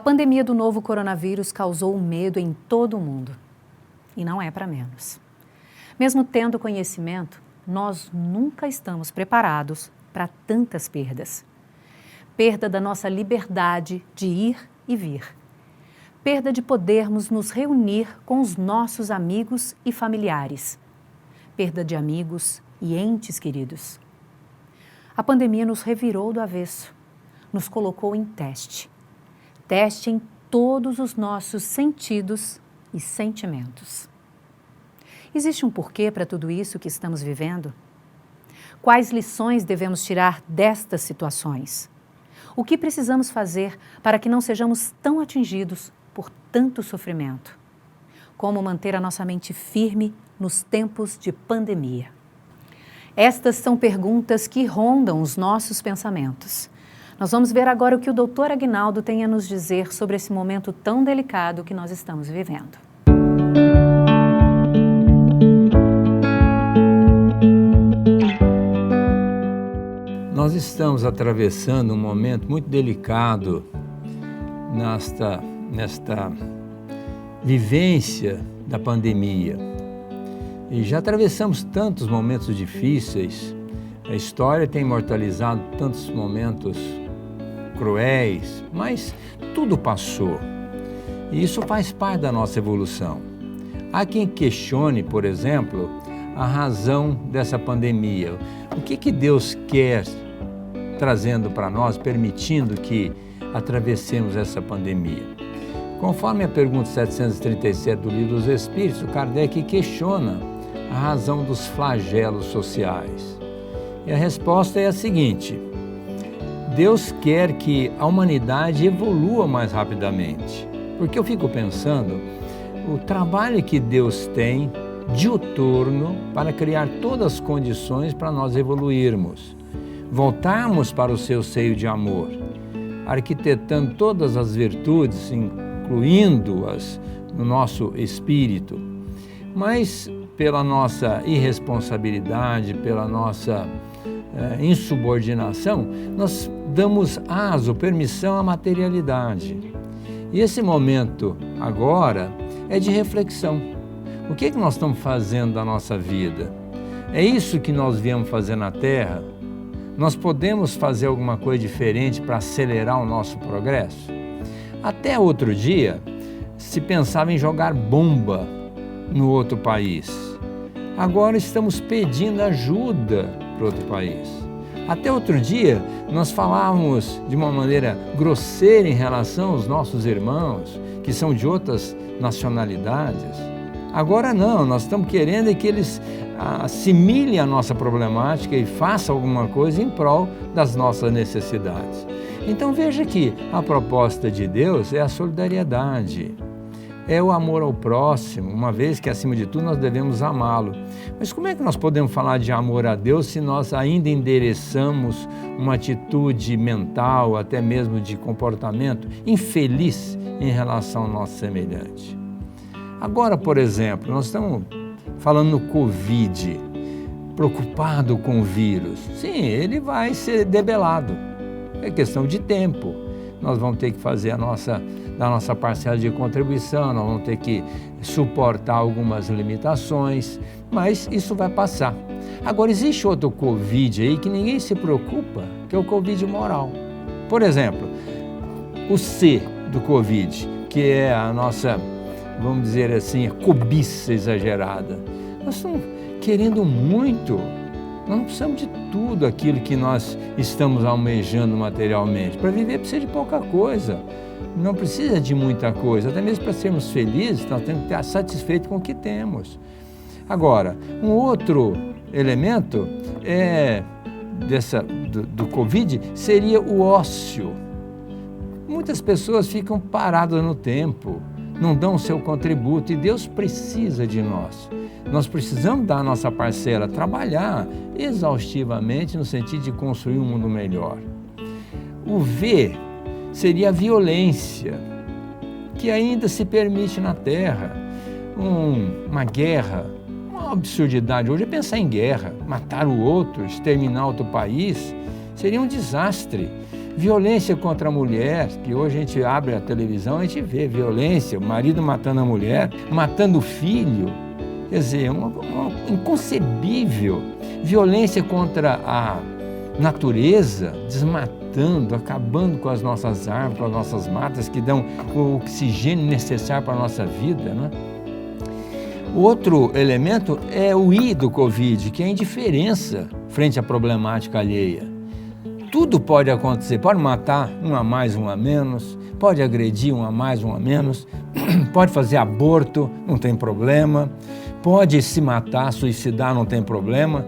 pandemia do novo coronavírus causou medo em todo o mundo. E não é para menos. Mesmo tendo conhecimento, nós nunca estamos preparados para tantas perdas. Perda da nossa liberdade de ir e vir. Perda de podermos nos reunir com os nossos amigos e familiares. Perda de amigos e entes queridos. A pandemia nos revirou do avesso, nos colocou em teste. Teste em todos os nossos sentidos e sentimentos. Existe um porquê para tudo isso que estamos vivendo? Quais lições devemos tirar destas situações? O que precisamos fazer para que não sejamos tão atingidos por tanto sofrimento? Como manter a nossa mente firme nos tempos de pandemia? Estas são perguntas que rondam os nossos pensamentos. Nós vamos ver agora o que o Dr. Aguinaldo tem a nos dizer sobre esse momento tão delicado que nós estamos vivendo. Nós estamos atravessando um momento muito delicado nesta vivência da pandemia. E já atravessamos tantos momentos difíceis, a história tem imortalizado tantos momentos cruéis, mas tudo passou. E isso faz parte da nossa evolução. Há quem questione, por exemplo, a razão dessa pandemia. O que Deus quer trazendo para nós, permitindo que atravessemos essa pandemia? Conforme a pergunta 737 do Livro dos Espíritos, o Kardec questiona a razão dos flagelos sociais. E a resposta é a seguinte: Deus quer que a humanidade evolua mais rapidamente. Porque eu fico pensando, o trabalho que Deus tem diuturno para criar todas as condições para nós evoluirmos, voltarmos para o seu seio de amor, arquitetando todas as virtudes, incluindo-as no nosso espírito. Mas pela nossa irresponsabilidade, pela nossa insubordinação, nós damos aso, permissão à materialidade. E esse momento agora é de reflexão. O que nós estamos fazendo da nossa vida? É isso que nós viemos fazer na Terra? Nós podemos fazer alguma coisa diferente para acelerar o nosso progresso? Até outro dia, se pensava em jogar bomba no outro país. Agora estamos pedindo ajuda para outro país. Até outro dia, nós falávamos de uma maneira grosseira em relação aos nossos irmãos, que são de outras nacionalidades. Agora não, nós estamos querendo que eles assimilem a nossa problemática e façam alguma coisa em prol das nossas necessidades. Então veja que a proposta de Deus é a solidariedade, é o amor ao próximo, uma vez que acima de tudo nós devemos amá-lo. Mas como é que nós podemos falar de amor a Deus se nós ainda endereçamos uma atitude mental, até mesmo de comportamento, infeliz em relação ao nosso semelhante? Agora, por exemplo, nós estamos falando no Covid, preocupado com o vírus. Sim, ele vai ser debelado, é questão de tempo. Nós vamos ter que fazer da nossa parcela de contribuição, nós vamos ter que suportar algumas limitações, mas isso vai passar. Agora, existe outro Covid aí que ninguém se preocupa, que é o Covid moral. Por exemplo, o C do Covid, que é a nossa, vamos dizer assim, a cobiça exagerada. Nós estamos querendo muito, nós não precisamos de tudo aquilo que nós estamos almejando materialmente. Para viver precisa de pouca coisa, não precisa de muita coisa. Até mesmo para sermos felizes, nós temos que estar satisfeitos com o que temos. Agora, um outro elemento do Covid seria o ócio. Muitas pessoas ficam paradas no tempo, não dão o seu contributo, e Deus precisa de nós. Nós precisamos dar a nossa parcela, trabalhar exaustivamente no sentido de construir um mundo melhor. O V seria a violência, que ainda se permite na Terra. Uma guerra, uma absurdidade. Hoje é pensar em guerra, matar o outro, exterminar outro país, seria um desastre. Violência contra a mulher, que hoje a gente abre a televisão, a gente vê violência, o marido matando a mulher, matando o filho. Quer dizer, inconcebível. Violência contra a natureza, desmatando, acabando com as nossas árvores, com as nossas matas, que dão o oxigênio necessário para a nossa vida, né? O outro elemento é o I do Covid, que é a indiferença frente à problemática alheia. Tudo pode acontecer, pode matar um a mais, um a menos, pode agredir um a mais, um a menos, pode fazer aborto, não tem problema, pode se matar, suicidar, não tem problema.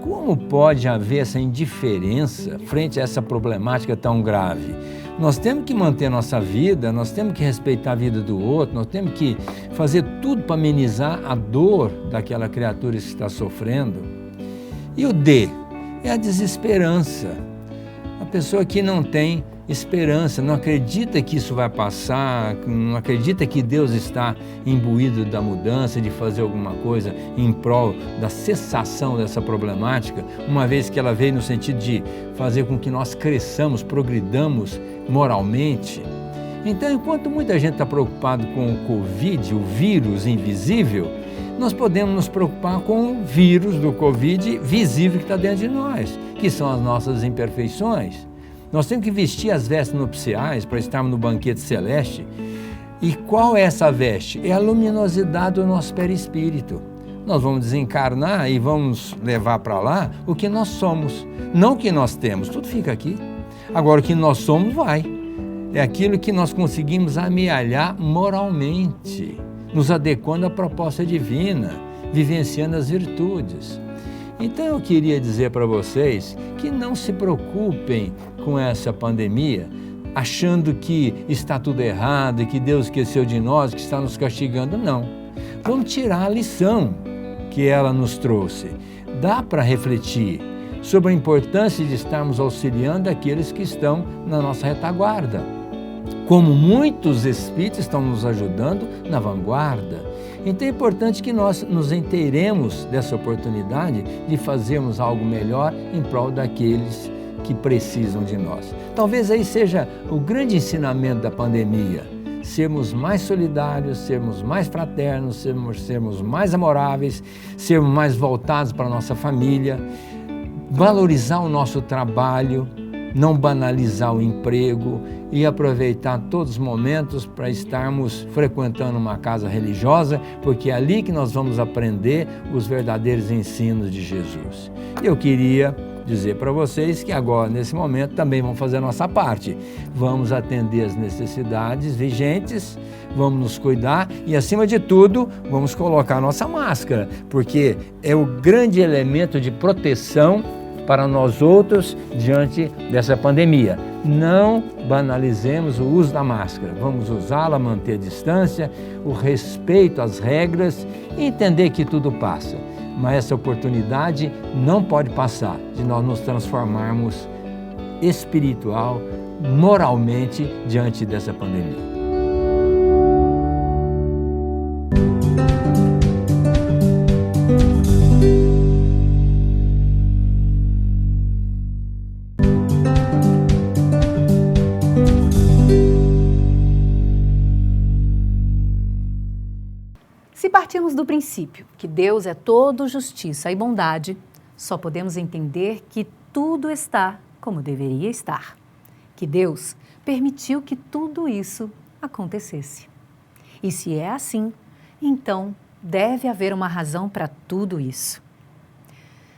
Como pode haver essa indiferença frente a essa problemática tão grave? Nós temos que manter nossa vida, nós temos que respeitar a vida do outro, nós temos que fazer tudo para amenizar a dor daquela criatura que está sofrendo. E o D é a desesperança. A pessoa que não tem esperança, não acredita que isso vai passar, não acredita que Deus está imbuído da mudança, de fazer alguma coisa em prol da cessação dessa problemática, uma vez que ela veio no sentido de fazer com que nós cresçamos, progridamos moralmente. Então, enquanto muita gente está preocupada com o Covid, o vírus invisível, nós podemos nos preocupar com o vírus do Covid visível que está dentro de nós, que são as nossas imperfeições. Nós temos que vestir as vestes nupciais para estarmos no banquete celeste. E qual é essa veste? É a luminosidade do nosso perispírito. Nós vamos desencarnar e vamos levar para lá o que nós somos, não o que nós temos, tudo fica aqui. Agora, o que nós somos vai. É aquilo que nós conseguimos amealhar moralmente, nos adequando à proposta divina, vivenciando as virtudes. Então eu queria dizer para vocês que não se preocupem com essa pandemia, achando que está tudo errado, que Deus esqueceu de nós, que está nos castigando. Não. Vamos tirar a lição que ela nos trouxe. Dá para refletir sobre a importância de estarmos auxiliando aqueles que estão na nossa retaguarda. Como muitos espíritos estão nos ajudando na vanguarda. Então é importante que nós nos inteiremos dessa oportunidade de fazermos algo melhor em prol daqueles que precisam de nós. Talvez aí seja o grande ensinamento da pandemia, sermos mais solidários, sermos mais fraternos, sermos mais amoráveis, sermos mais voltados para a nossa família, valorizar o nosso trabalho, não banalizar o emprego e aproveitar todos os momentos para estarmos frequentando uma casa religiosa, porque é ali que nós vamos aprender os verdadeiros ensinos de Jesus. Eu queria dizer para vocês que agora, nesse momento, também vamos fazer a nossa parte. Vamos atender as necessidades vigentes, vamos nos cuidar e, acima de tudo, vamos colocar a nossa máscara, porque é o grande elemento de proteção para nós outros diante dessa pandemia. Não banalizemos o uso da máscara. Vamos usá-la, manter a distância, o respeito às regras e entender que tudo passa. Mas essa oportunidade não pode passar de nós nos transformarmos espiritual, moralmente diante dessa pandemia. Se partirmos do princípio que Deus é todo justiça e bondade, só podemos entender que tudo está como deveria estar. Que Deus permitiu que tudo isso acontecesse. E se é assim, então deve haver uma razão para tudo isso.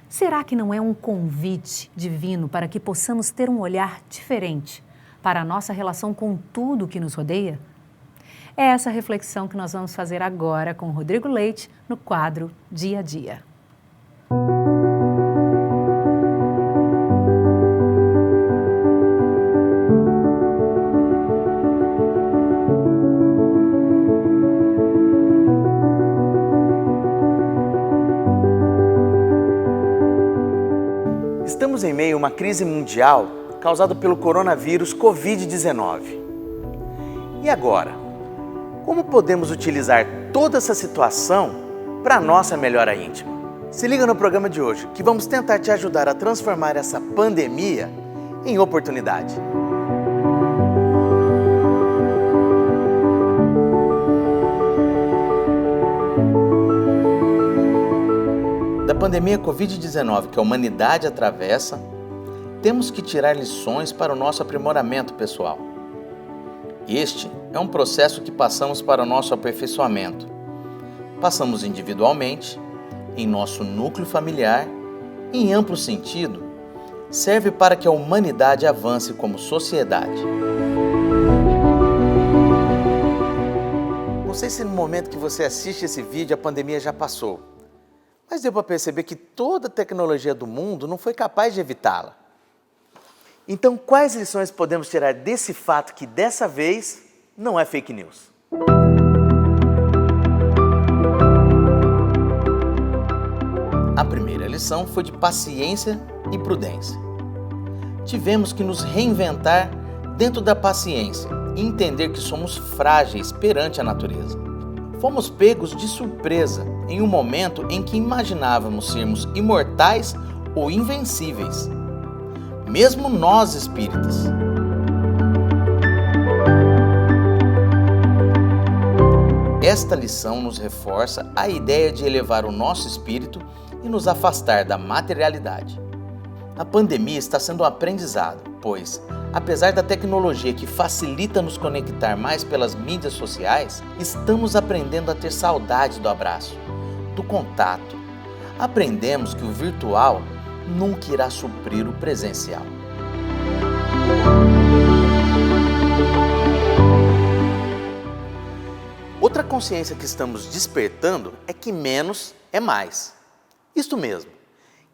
Será que não é um convite divino para que possamos ter um olhar diferente para a nossa relação com tudo que nos rodeia? É essa reflexão que nós vamos fazer agora com Rodrigo Leite no quadro Dia a Dia. Estamos em meio a uma crise mundial causada pelo coronavírus Covid-19. E agora? Como podemos utilizar toda essa situação para a nossa melhora íntima? Se liga no programa de hoje, que vamos tentar te ajudar a transformar essa pandemia em oportunidade. da pandemia Covid-19 que a humanidade atravessa, temos que tirar lições para o nosso aprimoramento pessoal. Este é um processo que passamos para o nosso aperfeiçoamento. Passamos individualmente, em nosso núcleo familiar e, em amplo sentido, serve para que a humanidade avance como sociedade. Não sei se no momento que você assiste esse vídeo a pandemia já passou, mas deu para perceber que toda a tecnologia do mundo não foi capaz de evitá-la. Então, quais lições podemos tirar desse fato que dessa vez não é fake news? A primeira lição foi de paciência e prudência. Tivemos que nos reinventar dentro da paciência e entender que somos frágeis perante a natureza. Fomos pegos de surpresa em um momento em que imaginávamos sermos imortais ou invencíveis, mesmo nós espíritas. Esta lição nos reforça a ideia de elevar o nosso espírito e nos afastar da materialidade. A pandemia está sendo um aprendizado, pois, apesar da tecnologia que facilita nos conectar mais pelas mídias sociais, estamos aprendendo a ter saudade do abraço, do contato. Aprendemos que o virtual nunca irá suprir o presencial. Outra consciência que estamos despertando é que menos é mais. Isto mesmo,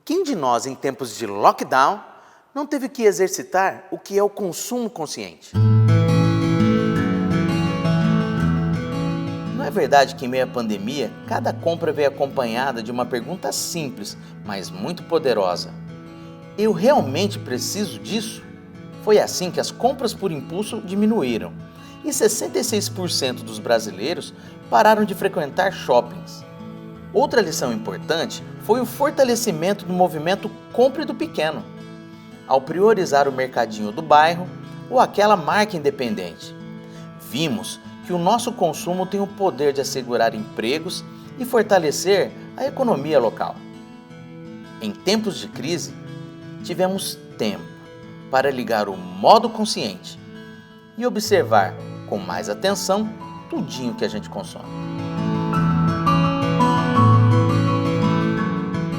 quem de nós em tempos de lockdown não teve que exercitar o que é o consumo consciente? Não é verdade que em meio à pandemia, cada compra veio acompanhada de uma pergunta simples, mas muito poderosa: eu realmente preciso disso? Foi assim que as compras por impulso diminuíram e 66% dos brasileiros pararam de frequentar shoppings. Outra lição importante foi o fortalecimento do movimento Compre do Pequeno, ao priorizar o mercadinho do bairro ou aquela marca independente. Vimos que o nosso consumo tem o poder de assegurar empregos e fortalecer a economia local. Em tempos de crise, tivemos tempo para ligar o modo consciente e observar com mais atenção tudinho que a gente consome.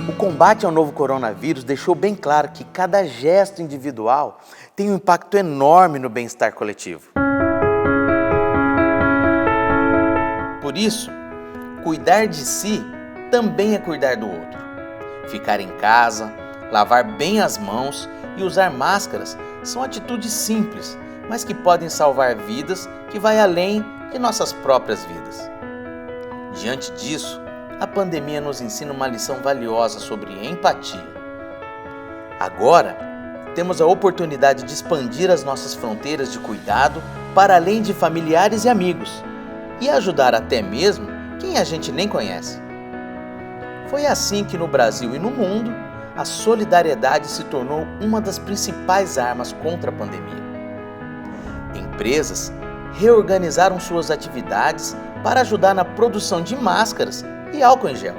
O combate ao novo coronavírus deixou bem claro que cada gesto individual tem um impacto enorme no bem-estar coletivo. Por isso, cuidar de si também é cuidar do outro. Ficar em casa, lavar bem as mãos e usar máscaras são atitudes simples, mas que podem salvar vidas que vai além de nossas próprias vidas. Diante disso, a pandemia nos ensina uma lição valiosa sobre empatia. Agora, temos a oportunidade de expandir as nossas fronteiras de cuidado para além de familiares e amigos e ajudar até mesmo quem a gente nem conhece. Foi assim que no Brasil e no mundo, a solidariedade se tornou uma das principais armas contra a pandemia. Empresas reorganizaram suas atividades para ajudar na produção de máscaras e álcool em gel.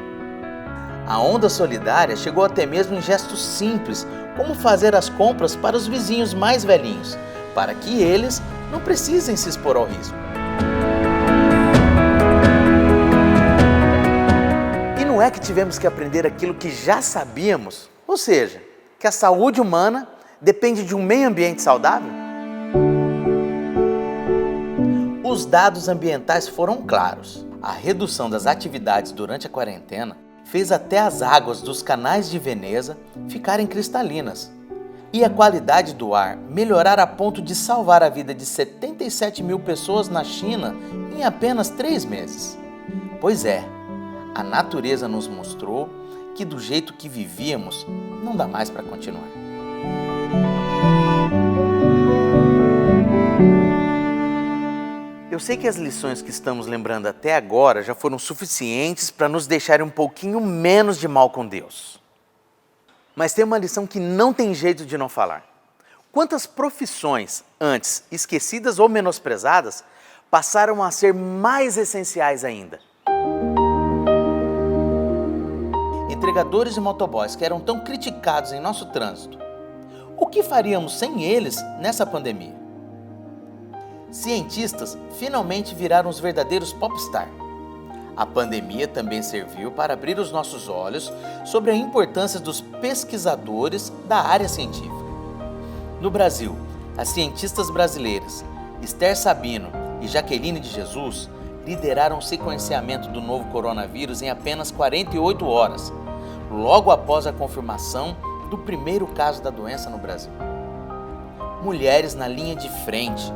A onda solidária chegou até mesmo em gestos simples, como fazer as compras para os vizinhos mais velhinhos, para que eles não precisem se expor ao risco. E não é que tivemos que aprender aquilo que já sabíamos, ou seja, que a saúde humana depende de um meio ambiente saudável? Os dados ambientais foram claros. A redução das atividades durante a quarentena fez até as águas dos canais de Veneza ficarem cristalinas e a qualidade do ar melhorar a ponto de salvar a vida de 77 mil pessoas na China em apenas 3 meses. Pois é, a natureza nos mostrou que do jeito que vivíamos não dá mais para continuar. Eu sei que as lições que estamos lembrando até agora já foram suficientes para nos deixarem um pouquinho menos de mal com Deus. Mas tem uma lição que não tem jeito de não falar. Quantas profissões antes esquecidas ou menosprezadas passaram a ser mais essenciais ainda? E entregadores e motoboys que eram tão criticados em nosso trânsito, o que faríamos sem eles nessa pandemia? Cientistas finalmente viraram os verdadeiros popstar. A pandemia também serviu para abrir os nossos olhos sobre a importância dos pesquisadores da área científica. No Brasil, as cientistas brasileiras Esther Sabino e Jaqueline de Jesus lideraram o sequenciamento do novo coronavírus em apenas 48 horas, logo após a confirmação do primeiro caso da doença no Brasil. Mulheres na linha de frente.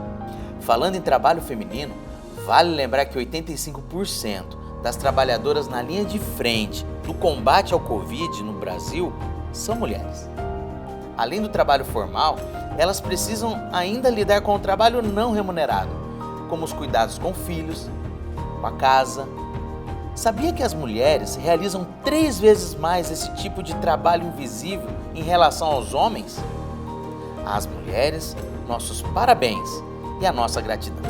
Falando em trabalho feminino, vale lembrar que 85% das trabalhadoras na linha de frente do combate ao Covid no Brasil são mulheres. Além do trabalho formal, elas precisam ainda lidar com o trabalho não remunerado, como os cuidados com filhos, com a casa. Sabia que as mulheres realizam 3 vezes mais esse tipo de trabalho invisível em relação aos homens? Às mulheres, nossos parabéns e a nossa gratidão.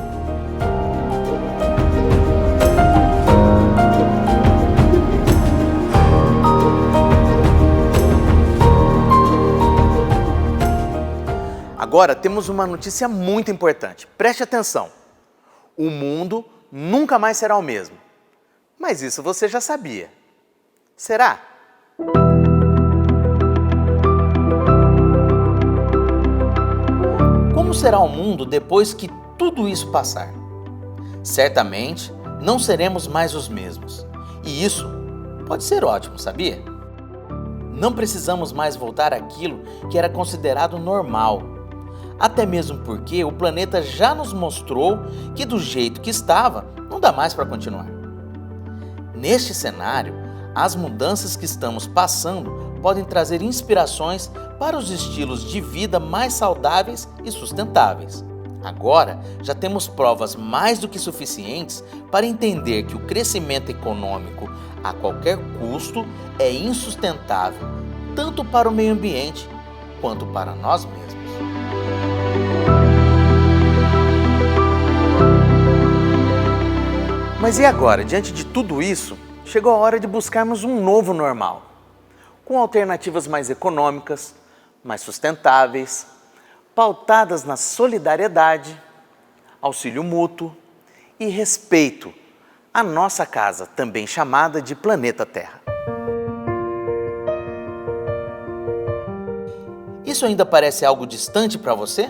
Agora temos uma notícia muito importante. Preste atenção. O mundo nunca mais será o mesmo. Mas isso você já sabia. Será? Como será o mundo depois que tudo isso passar? Certamente não seremos mais os mesmos. E isso pode ser ótimo, sabia? Não precisamos mais voltar àquilo que era considerado normal. Até mesmo porque o planeta já nos mostrou que do jeito que estava, não dá mais para continuar. Neste cenário, as mudanças que estamos passando podem trazer inspirações para os estilos de vida mais saudáveis e sustentáveis. Agora, já temos provas mais do que suficientes para entender que o crescimento econômico a qualquer custo é insustentável, tanto para o meio ambiente quanto para nós mesmos. Mas e agora? Diante de tudo isso, chegou a hora de buscarmos um novo normal, com alternativas mais econômicas, mais sustentáveis, pautadas na solidariedade, auxílio mútuo e respeito à nossa casa, também chamada de planeta Terra. Isso ainda parece algo distante para você?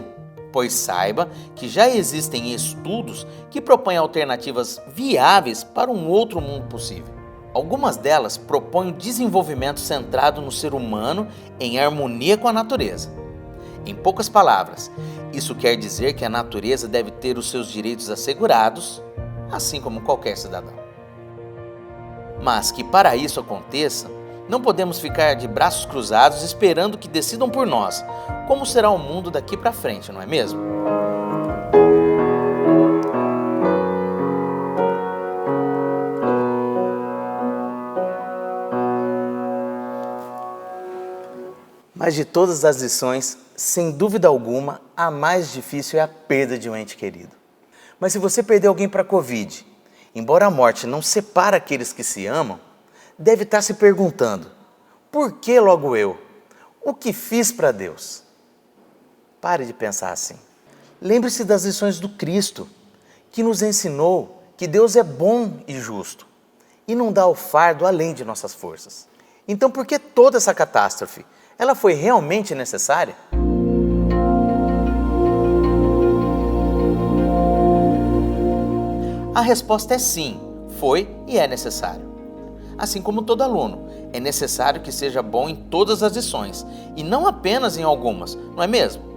Pois saiba que já existem estudos que propõem alternativas viáveis para um outro mundo possível. Algumas delas propõem o desenvolvimento centrado no ser humano em harmonia com a natureza. Em poucas palavras, isso quer dizer que a natureza deve ter os seus direitos assegurados, assim como qualquer cidadão. Mas que para isso aconteça, não podemos ficar de braços cruzados esperando que decidam por nós como será o mundo daqui para frente, não é mesmo? Mas de todas as lições, sem dúvida alguma, a mais difícil é a perda de um ente querido. Mas se você perder alguém para a Covid, embora a morte não separe aqueles que se amam, deve estar se perguntando: por que logo eu? O que fiz para Deus? Pare de pensar assim. Lembre-se das lições do Cristo, que nos ensinou que Deus é bom e justo e não dá o fardo além de nossas forças. Então, por que toda essa catástrofe? Ela foi realmente necessária? A resposta é sim, foi e é necessário. Assim como todo aluno, é necessário que seja bom em todas as lições e não apenas em algumas, não é mesmo?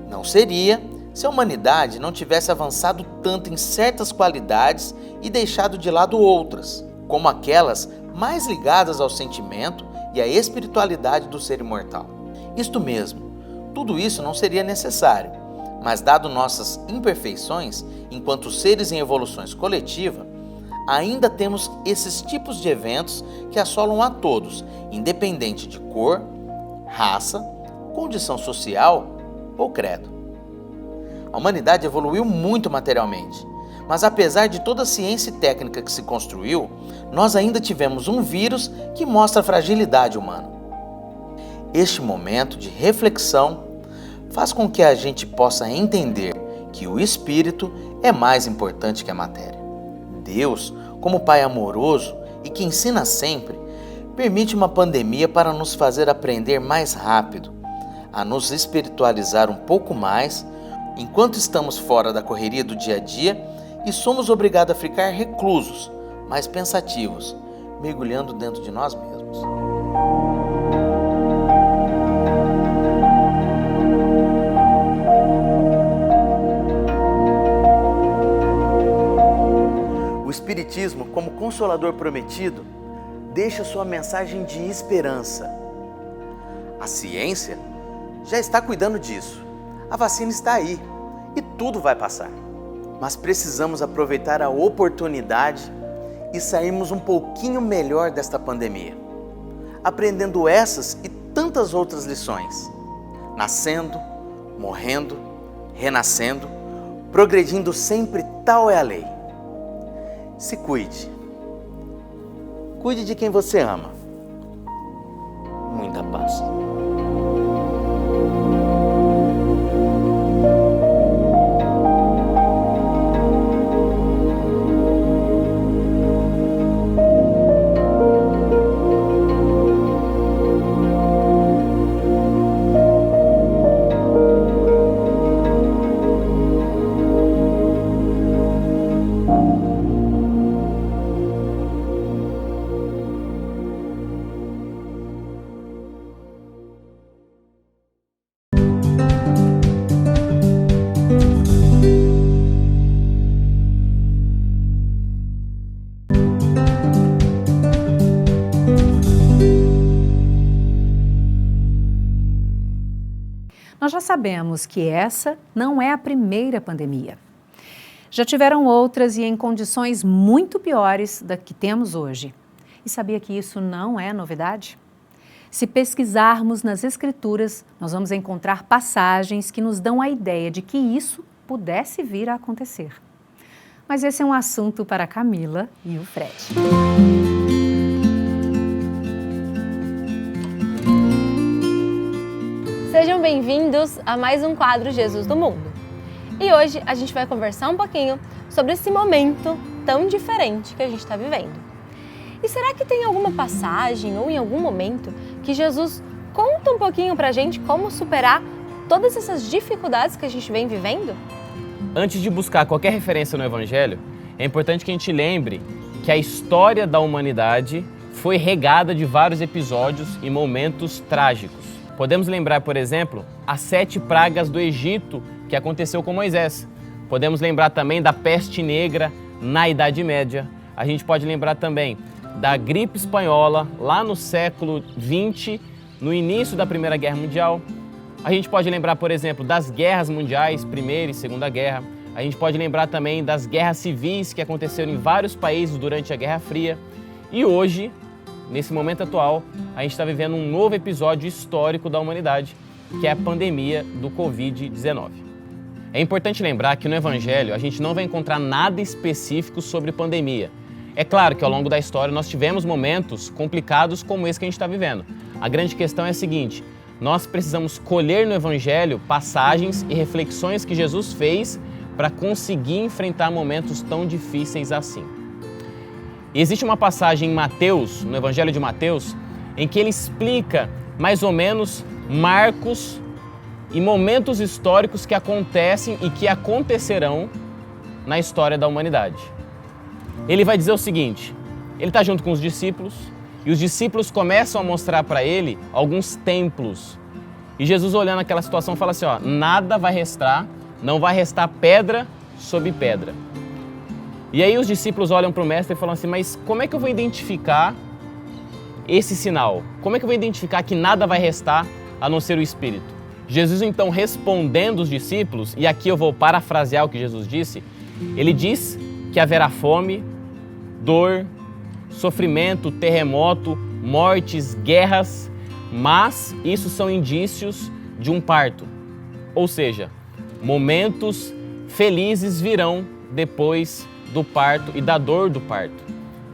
Não seria se a humanidade não tivesse avançado tanto em certas qualidades e deixado de lado outras, como aquelas mais ligadas ao sentimento e à espiritualidade do ser imortal. Isto mesmo, tudo isso não seria necessário, mas dado nossas imperfeições, enquanto seres em evoluções coletiva, ainda temos esses tipos de eventos que assolam a todos, independente de cor, raça, condição social ou credo. A humanidade evoluiu muito materialmente, Mas apesar de toda a ciência e técnica que se construiu, nós ainda tivemos um vírus que mostra a fragilidade humana. Este momento de reflexão faz com que a gente possa entender que o espírito é mais importante que a matéria. Deus, como Pai amoroso e que ensina sempre, permite uma pandemia para nos fazer aprender mais rápido, a nos espiritualizar um pouco mais, enquanto estamos fora da correria do dia a dia e somos obrigados a ficar reclusos, mais pensativos, mergulhando dentro de nós mesmos. O Espiritismo, como consolador prometido, deixa sua mensagem de esperança. A ciência já está cuidando disso. A vacina está aí e tudo vai passar. Mas precisamos aproveitar a oportunidade e sairmos um pouquinho melhor desta pandemia, aprendendo essas e tantas outras lições, nascendo, morrendo, renascendo, progredindo sempre, tal é a lei. Se cuide. Cuide de quem você ama. Muita paz. Nós já sabemos que essa não é a primeira pandemia. Já tiveram outras e em condições muito piores da que temos hoje. E sabia que isso não é novidade? Se pesquisarmos nas Escrituras, nós vamos encontrar passagens que nos dão a ideia de que isso pudesse vir a acontecer. Mas esse é um assunto para a Camila e o Fred. Sejam bem-vindos a mais um quadro Jesus do Mundo. E hoje a gente vai conversar um pouquinho sobre esse momento tão diferente que a gente está vivendo. E será que tem alguma passagem ou em algum momento que Jesus conta um pouquinho pra gente como superar todas essas dificuldades que a gente vem vivendo? Antes de buscar qualquer referência no Evangelho, é importante que a gente lembre que a história da humanidade foi regada de vários episódios e momentos trágicos. Podemos lembrar, por exemplo, as 7 pragas do Egito que aconteceu com Moisés. Podemos lembrar também da peste negra na Idade Média. A gente pode lembrar também da gripe espanhola lá no século XX, no início da Primeira Guerra Mundial. A gente pode lembrar, por exemplo, das guerras mundiais, Primeira e Segunda Guerra. A gente pode lembrar também das guerras civis que aconteceram em vários países durante a Guerra Fria. E hoje, nesse momento atual, a gente está vivendo um novo episódio histórico da humanidade, que é a pandemia do Covid-19. É importante lembrar que no Evangelho a gente não vai encontrar nada específico sobre pandemia. É claro que ao longo da história nós tivemos momentos complicados como esse que a gente está vivendo. A grande questão é a seguinte: nós precisamos colher no Evangelho passagens e reflexões que Jesus fez para conseguir enfrentar momentos tão difíceis assim. E existe uma passagem em Mateus, no Evangelho de Mateus, em que ele explica mais ou menos marcos e momentos históricos que acontecem e que acontecerão na história da humanidade. Ele vai dizer o seguinte: ele está junto com os discípulos e os discípulos começam a mostrar para ele alguns templos. E Jesus, olhando aquela situação, fala assim: ó, nada vai restar, não vai restar pedra sobre pedra. E aí os discípulos olham para o mestre e falam assim: mas como é que eu vou identificar esse sinal? Como é que eu vou identificar que nada vai restar a não ser o Espírito? Jesus então, respondendo os discípulos, e aqui eu vou parafrasear o que Jesus disse, ele diz que haverá fome, dor, sofrimento, terremoto, mortes, guerras, mas isso são indícios de um parto. Ou seja, momentos felizes virão depois do parto e da dor do parto.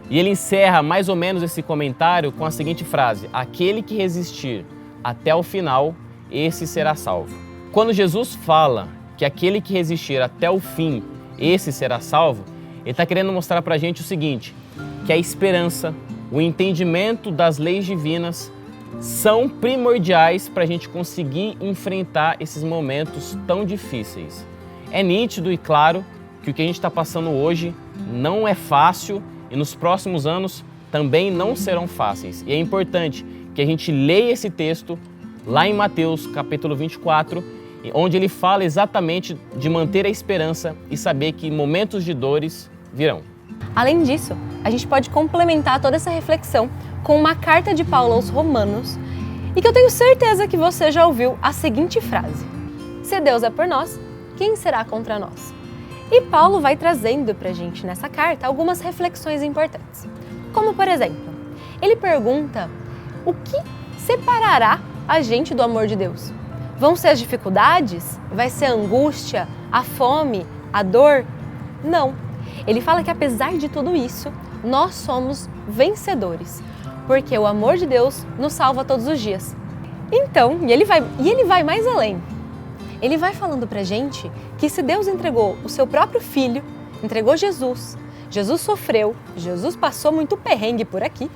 E ele encerra mais ou menos esse comentário com a seguinte frase: aquele que resistir até o final, esse será salvo. Quando Jesus fala que aquele que resistir até o fim, esse será salvo, ele está querendo mostrar para a gente o seguinte, que a esperança, o entendimento das leis divinas são primordiais para a gente conseguir enfrentar esses momentos tão difíceis. É nítido e claro que o que a gente está passando hoje não é fácil e nos próximos anos também não serão fáceis. E é importante que a gente leia esse texto lá em Mateus capítulo 24, onde ele fala exatamente de manter a esperança e saber que momentos de dores virão. Além disso, a gente pode complementar toda essa reflexão com uma carta de Paulo aos Romanos, e que eu tenho certeza que você já ouviu a seguinte frase: se Deus é por nós, quem será contra nós? E Paulo vai trazendo pra gente nessa carta algumas reflexões importantes. Como, por exemplo, ele pergunta o que separará a gente do amor de Deus? Vão ser as dificuldades? Vai ser a angústia, a fome, a dor? Não. Ele fala que apesar de tudo isso, nós somos vencedores, porque o amor de Deus nos salva todos os dias. Então, e ele vai mais além. Ele vai falando pra gente que se Deus entregou o seu próprio Filho, entregou Jesus, Jesus sofreu, Jesus passou muito perrengue por aqui,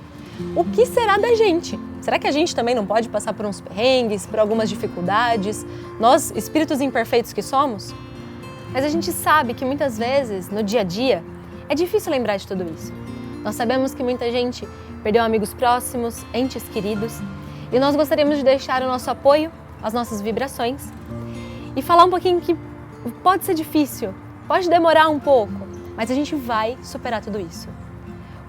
o que será da gente? Será que a gente também não pode passar por uns perrengues, por algumas dificuldades, nós, espíritos imperfeitos que somos? Mas a gente sabe que muitas vezes, no dia a dia, é difícil lembrar de tudo isso. Nós sabemos que muita gente perdeu amigos próximos, entes queridos, e nós gostaríamos de deixar o nosso apoio, as nossas vibrações, e falar um pouquinho que pode ser difícil, pode demorar um pouco, mas a gente vai superar tudo isso.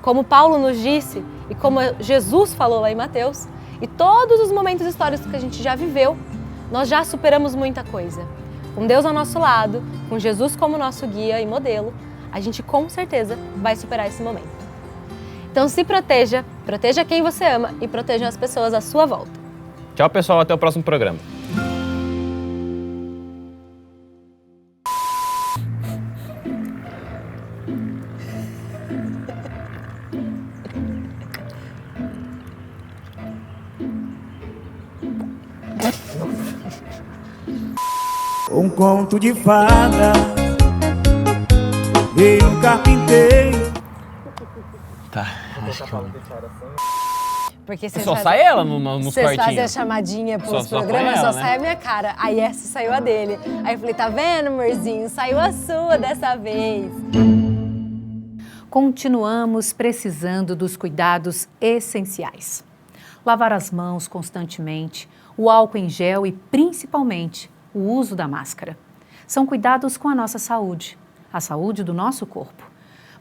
Como Paulo nos disse, e como Jesus falou lá em Mateus, e todos os momentos históricos que a gente já viveu, nós já superamos muita coisa. Com Deus ao nosso lado, com Jesus como nosso guia e modelo, a gente com certeza vai superar esse momento. Então se proteja, proteja quem você ama e proteja as pessoas à sua volta. Tchau, pessoal, até o próximo programa. Um conto de fada, veio um carpinteiro. Tá, acho que eu... Porque você Só sai ela nos vocês cortinhos. fazem a chamadinha pros Só programas, põe ela, só né? sai a minha cara. Aí essa saiu a dele. Aí eu falei, tá vendo, amorzinho? Saiu a sua dessa vez. Continuamos precisando dos cuidados essenciais. Lavar as mãos constantemente, o álcool em gel e, principalmente, o uso da máscara. São cuidados com a nossa saúde, a saúde do nosso corpo.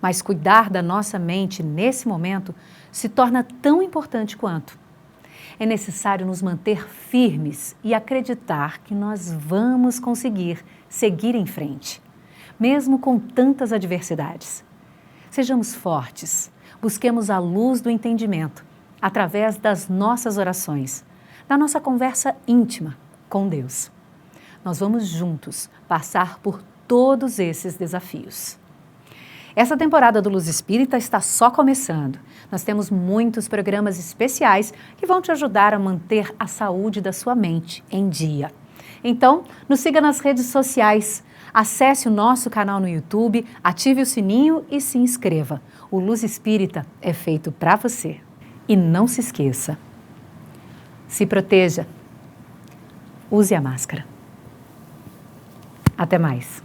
Mas cuidar da nossa mente nesse momento se torna tão importante quanto. É necessário nos manter firmes e acreditar que nós vamos conseguir seguir em frente, mesmo com tantas adversidades. Sejamos fortes, busquemos a luz do entendimento através das nossas orações, da nossa conversa íntima com Deus. Nós vamos juntos passar por todos esses desafios. Essa temporada do Luz Espírita está só começando. Nós temos muitos programas especiais que vão te ajudar a manter a saúde da sua mente em dia. Então, nos siga nas redes sociais, acesse o nosso canal no YouTube, ative o sininho e se inscreva. O Luz Espírita é feito para você. E não se esqueça, se proteja, use a máscara. Até mais.